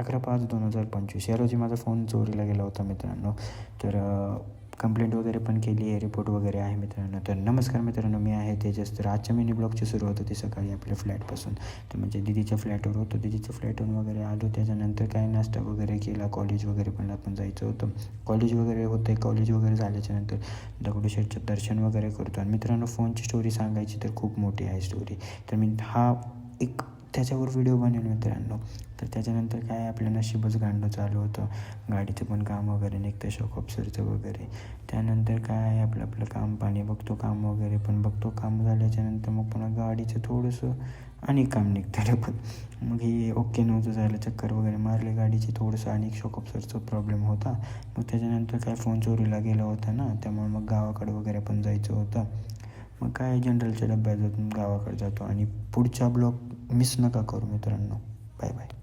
11/5/2025 या रोजी माझा फोन चोरीला गेला होता मित्रांनो. तर कंप्लेंट वगैरे पण केली आहे, रिपोर्ट वगैरे आहे मित्रांनो. तर नमस्कार मित्रांनो, मी आहे तेजस. तर आजच्या मिनी ब्लॉगची सुरुवात होती सकाळी आपल्या फ्लॅटपासून. तर म्हणजे दीदीच्या फ्लॅटवर होतो, दीदीच्या फ्लॅटवरून वगैरे आलो. त्याच्यानंतर काय नाश्ता वगैरे केला, कॉलेज वगैरे पण आपण जायचं होतं. कॉलेज वगैरे होतं, कॉलेज वगैरे झाल्याच्यानंतर दगडूशेठचं दर्शन वगैरे करतो. आणि मित्रांनो, फोनची स्टोरी सांगायची तर खूप मोठी आहे स्टोरी. तर मी हा एक त्याच्यावर व्हिडिओ बनवेल मित्रांनो. तर त्याच्यानंतर काय आपलं नशीबच गांडं चालू होतं. गाडीचं पण काम वगैरे निघतं, शॉक ऑब्सरचं वगैरे. त्यानंतर काय आपलं आपलं काम पाणी बघतो, काम वगैरे पण बघतो. काम झाल्याच्यानंतर मग पुन्हा गाडीचं थोडंसं आणि काम निघतं पण. मग हे ओके नव्हतं झालं, चक्कर वगैरे मारले गाडीची थोडंसं, आणि शॉक ऑब्सरचा प्रॉब्लेम होता. मग त्याच्यानंतर काय फोन चोरीला गेला होता ना, त्यामुळे मग गावाकडं वगैरे पण जायचं होतं. मग काय जनरलच्या डब्यातून गावाकडे जातो. आणि पुढचा ब्लॉग मिस नका करू मित्रांनो. Bye bye.